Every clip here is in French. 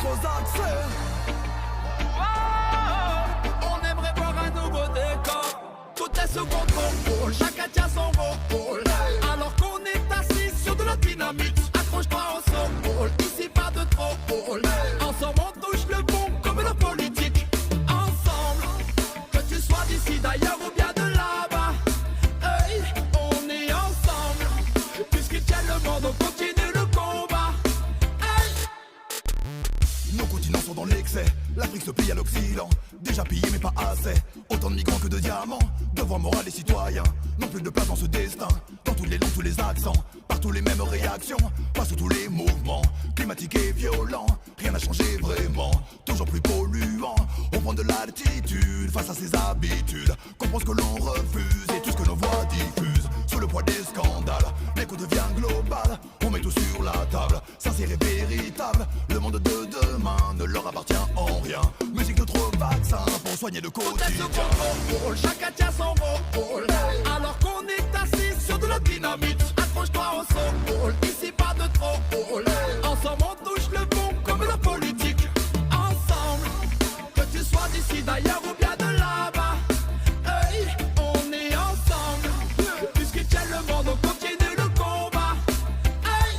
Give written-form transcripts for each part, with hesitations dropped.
d'autres accès. On aimerait voir un nouveau décor. Tout est sous contrôle, chacun tient son rôle. Alors qu'on est assis sur de la dynamite, accroche-toi au sol, ici pas de trop. Ensemble on touche le bon comme la politique. Ensemble, que tu sois d'ici d'ailleurs ou bien de là-bas, hey, on est ensemble. Puisqu'ils tiennent le monde, on continue le combat. Hey. Nos continents sont dans l'excès, l'Afrique se plie à l'Occident. Déjà pillé mais pas assez, autant de migrants que de diamants. Devoir moral et citoyen, non plus de place dans ce destin. Dans tous les langues, tous les accents, partout les mêmes réactions. Pas sous tous les mouvements, climatiques et violents. Rien n'a changé vraiment, toujours plus polluant. On prend de l'altitude face à ses habitudes. Comprend ce que l'on refuse et tout ce que nos voix diffusent. Sous le poids des scandales, l'écho devient global. On met tout sur la table, sincère et véritable. Le monde de demain ne leur appartient en rien. Musique de trop vaccins pour soigner le quotidien. Chacun tient son rôle. Alors qu'on est assis sur de la dynamite, accroche-toi au sol, ici pas de trop. Ensemble on touche le bon comme la politique. Ensemble, que tu sois d'ici d'ailleurs ou bien de là-bas, hey, on est ensemble. Puisqu'ils tiennent le monde, on continue le combat. Hey,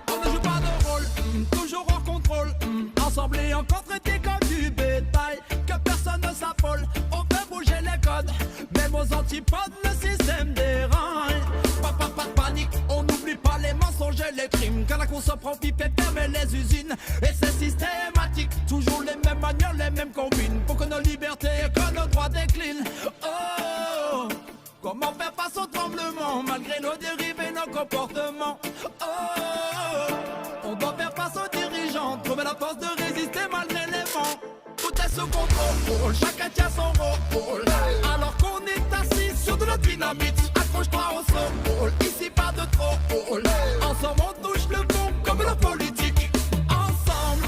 on ne joue pas de rôle, toujours en contrôle. Ensemble et encore traités comme du bétail. Que personne ne s'affole, on fait bouger les codes. Même aux antipodes, le système déraille. Pas de panique, on n'oublie pas les mensonges et les crimes. Quand la course se prend pipe et ferme les usines. Et c'est systématique, toujours les mêmes manières, les mêmes combines. Pour que nos libertés et que nos droits déclinent. Oh, comment faire face au tremblement malgré nos dérives et nos comportements. Oh, on doit faire face aux dirigeants, trouver la force de résister malgré les vents. Tout est sous contrôle, chacun tient son rôle. Alors qu'on est assis sur de la dynamite, accroche-toi au sol, ici pas de trop. Ensemble on touche le bon comme la politique. Ensemble,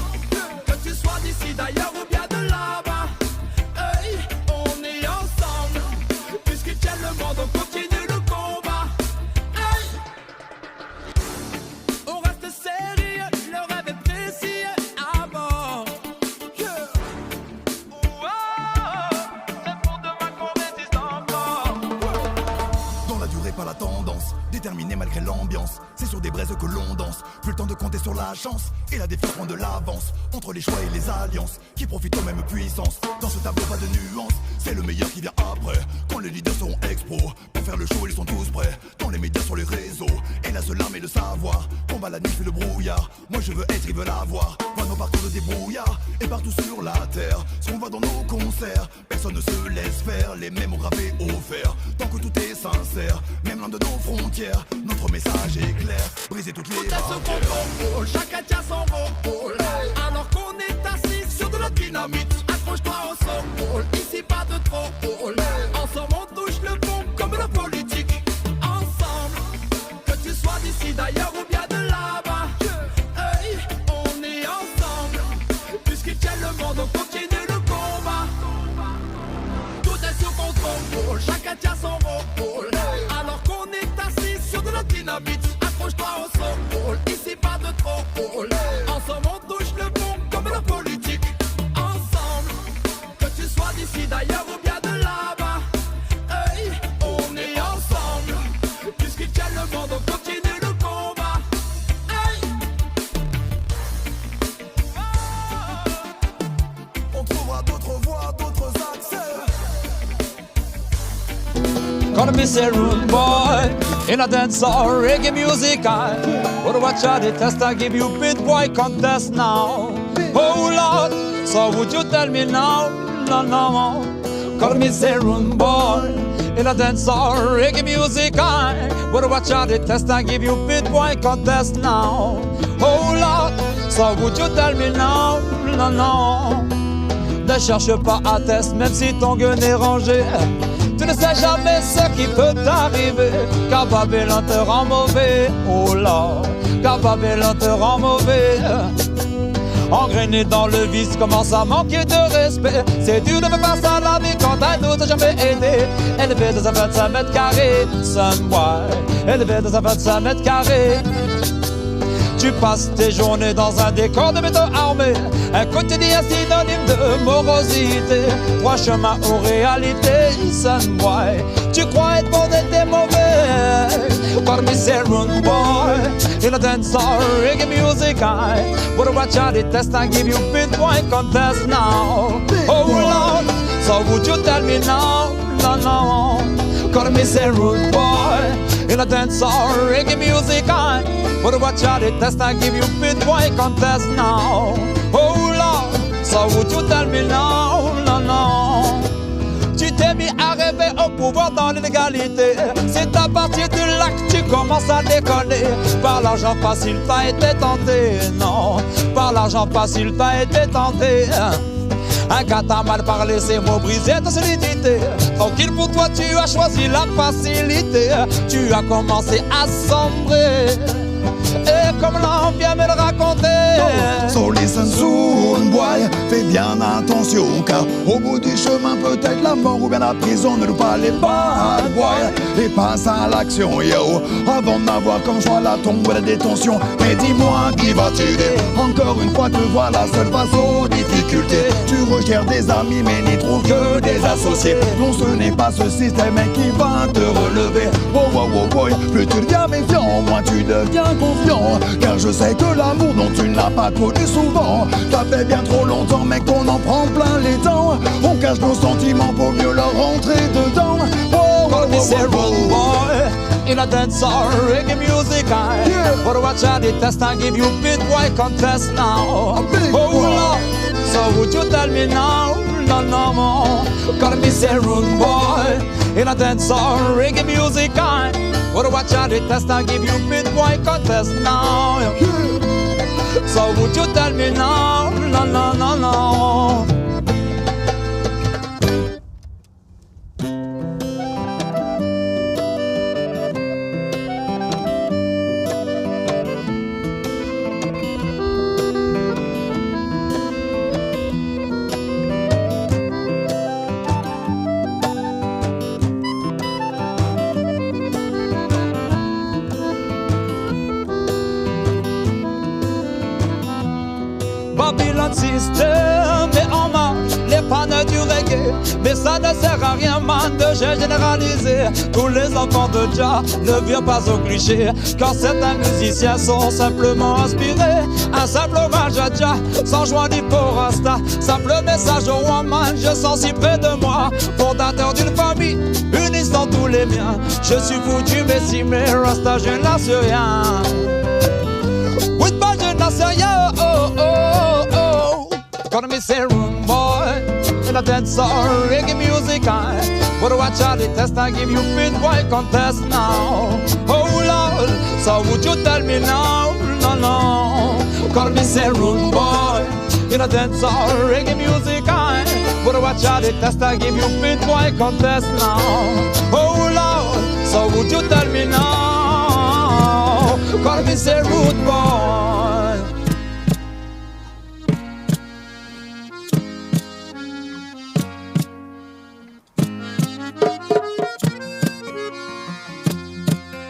que tu sois d'ici d'ailleurs ou bien de là-bas, hey, on est ensemble. Puisqu'ils tiennent le monde, on continue le combat. Hey. On reste sérieux, le rêve est précis à bord. Pas la tendance, déterminé malgré l'ambiance. C'est sur des braises que l'on danse. Plus le temps de compter sur la chance. Et la défiance prend de l'avance. Entre les choix et les alliances qui profitent aux mêmes puissances. Dans ce tableau pas de nuances. C'est le meilleur qui vient après. Quand les leaders seront expo. Pour faire le show ils sont tous prêts. Dans les médias, sur les réseaux. Et la seule arme est le savoir. Combat la nuit fait le brouillard. Moi je veux être, ils veulent avoir. Voir nos parcours de débrouillard. Et partout sur la terre. Ce qu'on voit dans nos concerts. Personne ne se laisse faire. Les mêmes ont gravé au fer. Tant que tout est sincère. Même loin de nos frontières, notre message est clair. Briser toutes les barrières. Chacun tient son rôle. Alors qu'on est assis sur de la dynamite, accroche-toi au sol, ici pas de trop. Ensemble on touche le bon comme la politique. Ensemble, que tu sois d'ici d'ailleurs ou bien de là-bas, hey, on est ensemble. Puisqu'ils tiennent le monde, on continue le combat. Tout est sous contrôle, chacun tient son rôle. Alors qu'on est assis sur de la dynamite, accroche-toi au sol, ici pas de trop. Ensemble on touche le bon comme la politique. Ensemble, que tu sois d'ici d'ailleurs ou bien de là-bas, hey, on est ensemble. Puisqu'ils tiennent le monde, on continue le combat. Hey. On trouvera d'autres voies, d'autres accès. Gonna be a rude boy in a dance or reggae music. I would watch out the test. I give you bit boy contest now. Oh Lord, so would you tell me now? No, no. Call me a rude boy in a dance or reggae music. I would watch out the test. I give you bit boy contest now. Oh Lord, so would you tell me now? No, no. Ne cherche pas à test, même si ton gun est rangé. Tu ne sais jamais ce qui peut t'arriver. Car Babylone te rend mauvais. Oh là, car Babylone te rend mauvais. Engrainé dans le vice, commence à manquer de respect. C'est dur de faire face à la vie quand un autre jamais aidé. Élevé dans un 25 mètres carrés, some boy. Élevé dans un 25 mètres carrés. Tu passes tes journées dans un décor de béton armé, un quotidien synonyme de morosité. Trois chemins aux réalités, son boy. Tu crois être bon et t'es mauvais. Parmi ces rude boy, in a dance or reggae music I would watch out the test and give you pinpoint contest now. Oh Lord, so would you tell me now? No, no. Call me say rude boy, in a dance or reggae music I would watch out the test and give you pinpoint contest now. Oh Lord, so would you tell me now? No, no. Tu t'es mis à rêver au pouvoir dans l'illégalité. C'est à partir de là que tu commences à déconner. Par l'argent facile t'as été tenté. Non, par l'argent facile t'as été tenté. Un gars t'a mal parlé, ces mots brisés ta solidité. Tranquille pour toi tu as choisi la facilité. Tu as commencé à sombrer. Et comme l'on vient me le raconter. So listen soon, boy, fais bien attention, car au bout du chemin, peut-être la mort ou bien la prison. Ne loue pas les bad boy et passe à l'action, yo. Avant de n'avoir qu'en choix la tombe ou la détention. Mais dis-moi qui va t'aider. Encore une fois, te voilà seul face aux difficultés. Tu recherches des amis, mais n'y trouves que des associés. Non, ce n'est pas ce système qui va te relever. Oh, oh, oh, boy, plus tu deviens méfiant, moins tu deviens confiant. Car je sais que l'amour dont tu n'as pas connu souvent, ça fait bien trop longtemps mec qu'on en prend plein les dents. On cache nos sentiments pour mieux leur rentrer dedans. Oh, call me say rude boy, in a dance or reggae music I would watch out the test and give you big white contest now. Oh Lord, so would you tell me now? No, no more. Call me say rude boy, in a dance or reggae music I would watch out the test and give you big white contest now. So would you tell me now? No, no, no, no. Babylon System met en marche les fans du reggae. Mais ça ne sert à rien man de généraliser. Tous les enfants de Jah ne viennent pas au cliché, car certains musiciens sont simplement inspirés. Un simple hommage à Jah, sans joie ni pour Rasta. Simple message au one man, je sens si près de moi. Fondateur d'une famille, unissant tous les miens. Je suis foutu mais si mais Rasta je ne lâche rien. Oui pas je ne lâche rien. Oh oh oh oh. Call me say room boy, in a dance or reggae music I would watch out the test and give you pinpoint contest now. Oh Lord, so would you tell me now? No, no. Call me say room boy, in a dance or reggae music I would watch out the test and give you pinpoint contest now. Oh Lord, so would you tell me now? Call me say rude boy.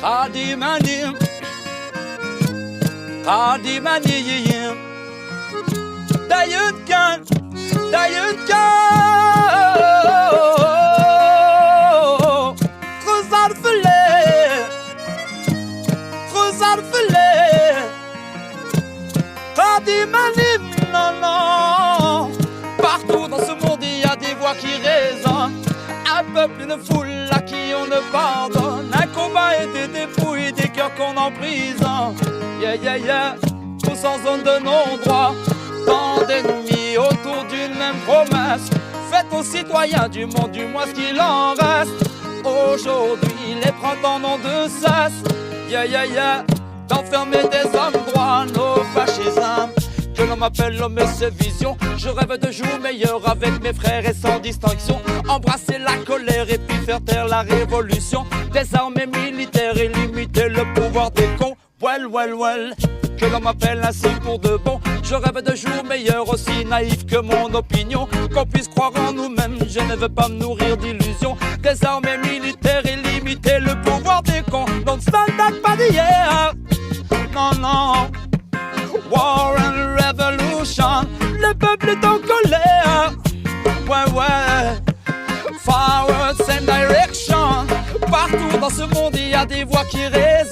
Adi manim, adi manim, dayutkan, adi manim, non, non. Partout dans ce monde il y a des voix qui résonnent. Un peuple, une foule à qui on ne pardonne. Un combat et des dépouilles, des cœurs qu'on emprisonne. Yeah, yeah, yeah, tous en zone de non-droit. Tant d'ennemis autour d'une même promesse. Faites aux citoyens du monde du moins ce qu'il en reste. Aujourd'hui, les printemps n'ont de cesse. Yeah, yeah, yeah, d'enfermer des hommes droits, nos fascismes. Que l'on m'appelle l'homme et ses visions. Je rêve de jours meilleurs avec mes frères et sans distinction. Embrasser la colère et puis faire taire la révolution. Désarmer militaires et limiter le pouvoir des cons. Well, well, well, que l'on m'appelle ainsi pour de bon. Je rêve de jours meilleurs aussi naïfs que mon opinion. Qu'on puisse croire en nous-mêmes, je ne veux pas me nourrir d'illusions. Désarmer militaires et limiter le pouvoir des cons. Don't stand up by the air. Non, non. the same direction. Partout dans ce monde, il y a des voix qui résonnent.